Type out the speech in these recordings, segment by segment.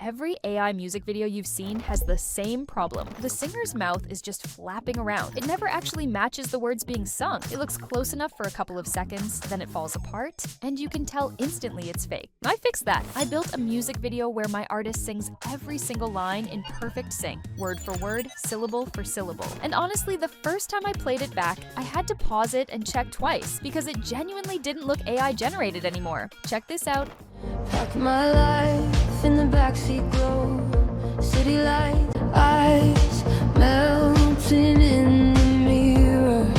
Every AI music video you've seen has the same problem. The singer's mouth is just flapping around. It never actually matches the words being sung. It looks close enough for a couple of seconds, then it falls apart, and you can tell instantly it's fake. I fixed that. I built a music video where my artist sings every single line in perfect sync, word for word, syllable for syllable. And honestly, the first time I played it back, I had to pause it and check twice because it genuinely didn't look AI generated anymore. Check this out. Pack my life in the backseat, glow, city light, eyes melting in the mirror.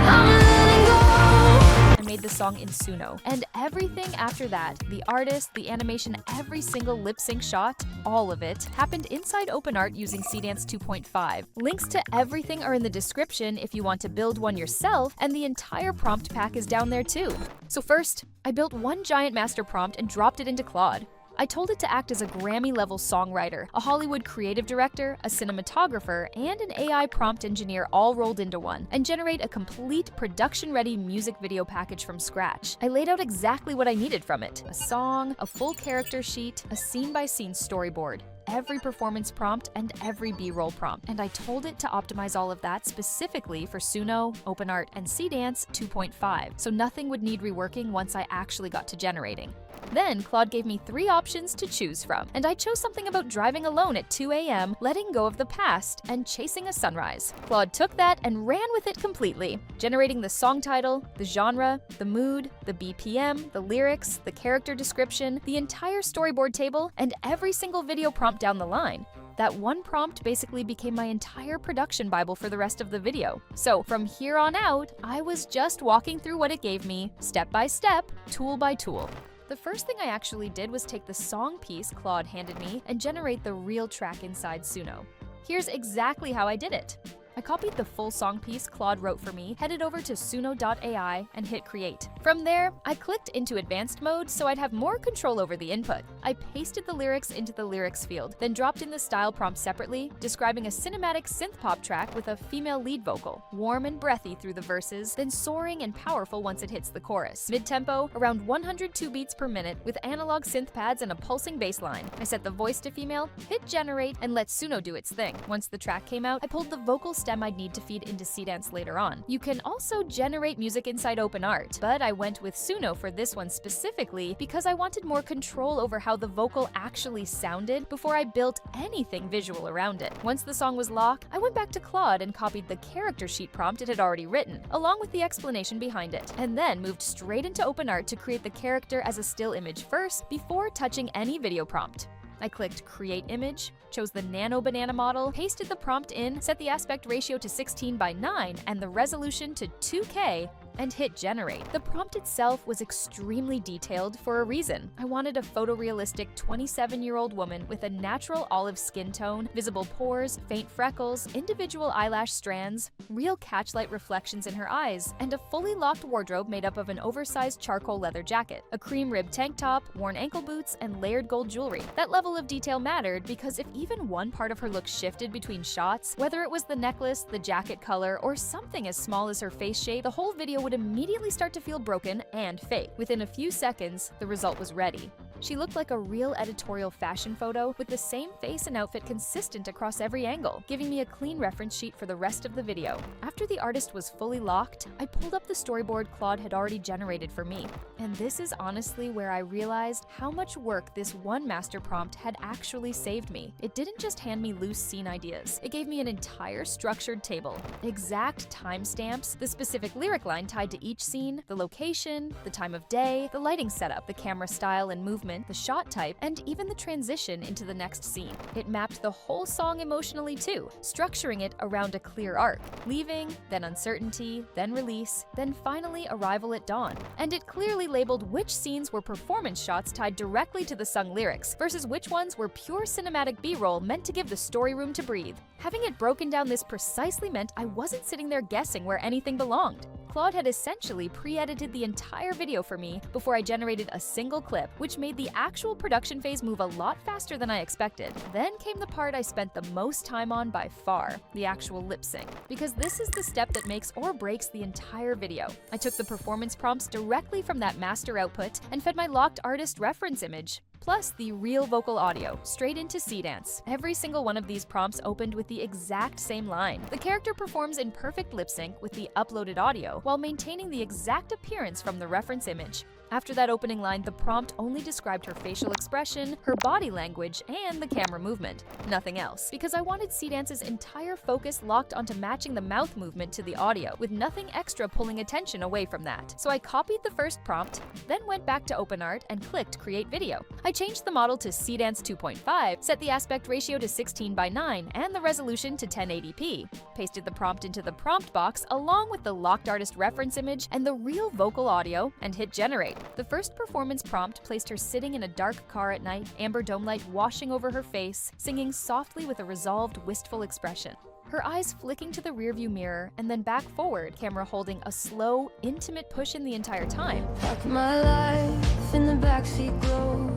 I'm letting go. I made the song in Suno, and everything after that, the artist, the animation, every single lip sync shot, all of it, happened inside OpenArt using Seedance 2.5. Links to everything are in the description if you want to build one yourself, and the entire prompt pack is down there too. So first, I built one giant master prompt and dropped it into Claude. I told it to act as a Grammy-level songwriter, a Hollywood creative director, a cinematographer, and an AI prompt engineer all rolled into one, and generate a complete production-ready music video package from scratch. I laid out exactly what I needed from it: a song, a full character sheet, a scene-by-scene storyboard, every performance prompt, and every B-roll prompt. And I told it to optimize all of that specifically for Suno, OpenArt, and Seedance 2.5, so nothing would need reworking once I actually got to generating. Then Claude gave me 3 options to choose from, and I chose something about driving alone at 2 a.m., letting go of the past, and chasing a sunrise. Claude took that and ran with it completely, generating the song title, the genre, the mood, the BPM, the lyrics, the character description, the entire storyboard table, and every single video prompt down the line. That one prompt basically became my entire production Bible for the rest of the video. So from here on out, I was just walking through what it gave me, step by step, tool by tool. The first thing I actually did was take the song piece Claude handed me and generate the real track inside Suno. Here's exactly how I did it. I copied the full song piece Claude wrote for me, headed over to suno.ai, and hit create. From there, I clicked into advanced mode so I'd have more control over the input. I pasted the lyrics into the lyrics field, then dropped in the style prompt separately, describing a cinematic synth-pop track with a female lead vocal, warm and breathy through the verses, then soaring and powerful once it hits the chorus. Mid-tempo, around 102 beats per minute, with analog synth pads and a pulsing bass line. I set the voice to female, hit generate, and let Suno do its thing. Once the track came out, I pulled the vocal stem I'd need to feed into Seedance later on. You can also generate music inside OpenArt, but I went with Suno for this one specifically because I wanted more control over how the vocal actually sounded before I built anything visual around it. Once the song was locked, I went back to Claude and copied the character sheet prompt it had already written, along with the explanation behind it, and then moved straight into OpenArt to create the character as a still image first before touching any video prompt. I clicked Create Image, chose the Nano Banana model, pasted the prompt in, set the aspect ratio to 16:9 and the resolution to 2K, and hit generate. The prompt itself was extremely detailed for a reason. I wanted a photorealistic 27-year-old woman with a natural olive skin tone, visible pores, faint freckles, individual eyelash strands, real catchlight reflections in her eyes, and a fully locked wardrobe made up of an oversized charcoal leather jacket, a cream ribbed tank top, worn ankle boots, and layered gold jewelry. That level of detail mattered because if even one part of her look shifted between shots, whether it was the necklace, the jacket color, or something as small as her face shape, the whole video would immediately start to feel broken and fake. Within a few seconds, the result was ready. She looked like a real editorial fashion photo with the same face and outfit consistent across every angle, giving me a clean reference sheet for the rest of the video. After the artist was fully locked, I pulled up the storyboard Claude had already generated for me. And this is honestly where I realized how much work this one master prompt had actually saved me. It didn't just hand me loose scene ideas. It gave me an entire structured table, exact timestamps, the specific lyric line tied to each scene, the location, the time of day, the lighting setup, the camera style and movement, the shot type, and even the transition into the next scene. It mapped the whole song emotionally too, structuring it around a clear arc: leaving, then uncertainty, then release, then finally arrival at dawn. And it clearly labeled which scenes were performance shots tied directly to the sung lyrics versus which ones were pure cinematic B-roll meant to give the story room to breathe. Having it broken down this precisely meant I wasn't sitting there guessing where anything belonged. Claude had essentially pre-edited the entire video for me before I generated a single clip, which made the actual production phase move a lot faster than I expected. Then came the part I spent the most time on by far, the actual lip sync, because this is the step that makes or breaks the entire video. I took the performance prompts directly from that master output and fed my locked artist reference image, plus the real vocal audio, straight into Seedance. Every single one of these prompts opened with the exact same line. The character performs in perfect lip sync with the uploaded audio while maintaining the exact appearance from the reference image. After that opening line, the prompt only described her facial expression, her body language, and the camera movement. Nothing else, because I wanted Seedance's entire focus locked onto matching the mouth movement to the audio, with nothing extra pulling attention away from that. So I copied the first prompt, then went back to OpenArt and clicked Create Video. I changed the model to Seedance 2.5, set the aspect ratio to 16:9 and the resolution to 1080p, pasted the prompt into the prompt box along with the locked artist reference image and the real vocal audio, and hit Generate. The first performance prompt placed her sitting in a dark car at night, amber dome light washing over her face, singing softly with a resolved, wistful expression. Her eyes flicking to the rearview mirror and then back forward, camera holding a slow, intimate push in the entire time. Like my life in the backseat glow,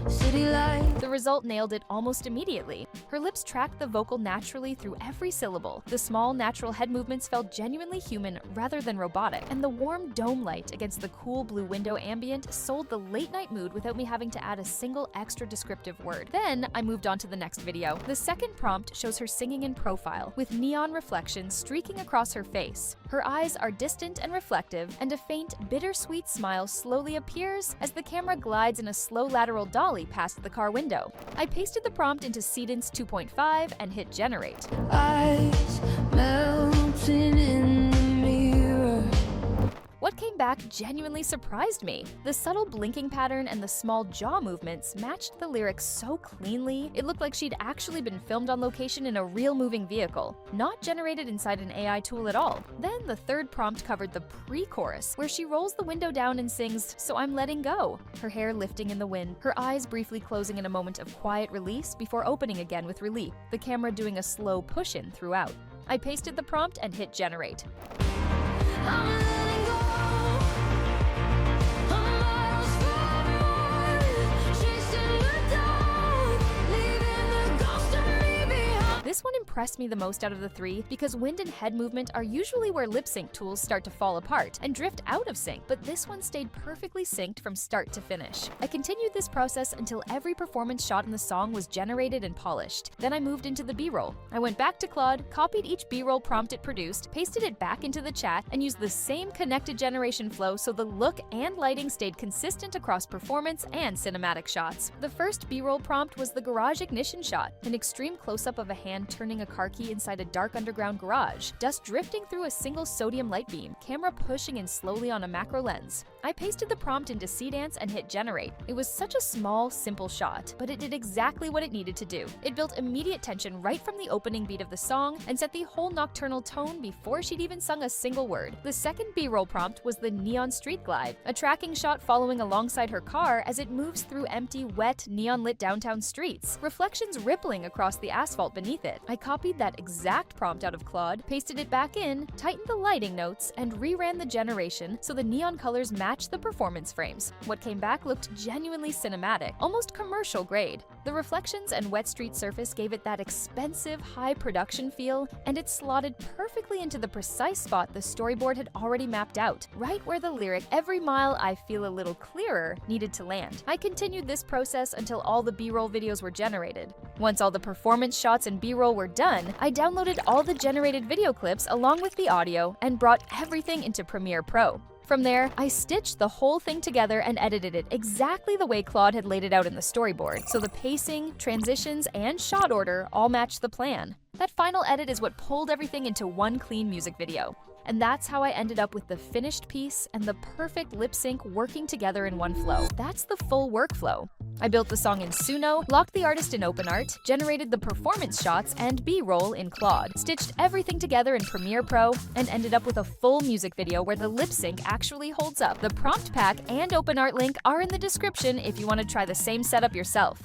city light. The result nailed it almost immediately. Her lips tracked the vocal naturally through every syllable. The small, natural head movements felt genuinely human rather than robotic, and the warm dome light against the cool blue window ambient sold the late-night mood without me having to add a single extra descriptive word. Then I moved on to the next video. The second prompt shows her singing in profile, with neon reflections streaking across her face. Her eyes are distant and reflective, and a faint, bittersweet smile slowly appears as the camera glides in a slow lateral dolly past the car window. I pasted the prompt into Seedance 2.5 and hit Generate. Eyes melting in the mirror. What came back genuinely surprised me. The subtle blinking pattern and the small jaw movements matched the lyrics so cleanly, it looked like she'd actually been filmed on location in a real moving vehicle, not generated inside an AI tool at all. Then the third prompt covered the pre-chorus, where she rolls the window down and sings, "So I'm letting go," her hair lifting in the wind, her eyes briefly closing in a moment of quiet release before opening again with relief, the camera doing a slow push-in throughout. I pasted the prompt and hit Generate. I'm letting go. I'm miles from chasing the dawn, leaving the ghost of me behind. This one impressed me the most out of the three because wind and head movement are usually where lip sync tools start to fall apart and drift out of sync, but this one stayed perfectly synced from start to finish. I continued this process until every performance shot in the song was generated and polished. Then I moved into the B-roll. I went back to Claude, copied each B-roll prompt it produced, pasted it back into the chat, and used the same connected generation flow so the look and lighting stayed consistent across performance and cinematic shots. The first B-roll prompt was the garage ignition shot, an extreme close-up of a hand turning a car key inside a dark underground garage, dust drifting through a single sodium light beam, camera pushing in slowly on a macro lens. I pasted the prompt into Seedance and hit Generate. It was such a small, simple shot, but it did exactly what it needed to do. It built immediate tension right from the opening beat of the song and set the whole nocturnal tone before she'd even sung a single word. The second B-roll prompt was the neon street glide, a tracking shot following alongside her car as it moves through empty, wet, neon-lit downtown streets, reflections rippling across the asphalt beneath it. I copied that exact prompt out of Claude, pasted it back in, tightened the lighting notes, and reran the generation so the neon colors matched the performance frames. What came back looked genuinely cinematic, almost commercial grade. The reflections and wet street surface gave it that expensive, high production feel, and it slotted perfectly into the precise spot the storyboard had already mapped out, right where the lyric, "Every mile I feel a little clearer," needed to land. I continued this process until all the B-roll videos were generated. Once all the performance shots and B-roll were done, I downloaded all the generated video clips along with the audio and brought everything into Premiere Pro. From there, I stitched the whole thing together and edited it exactly the way Claude had laid it out in the storyboard, so the pacing, transitions, and shot order all matched the plan. That final edit is what pulled everything into one clean music video. And that's how I ended up with the finished piece and the perfect lip sync working together in one flow. That's the full workflow. I built the song in Suno, locked the artist in OpenArt, generated the performance shots and B-roll in Claude, stitched everything together in Premiere Pro, and ended up with a full music video where the lip sync actually holds up. The prompt pack and OpenArt link are in the description if you want to try the same setup yourself.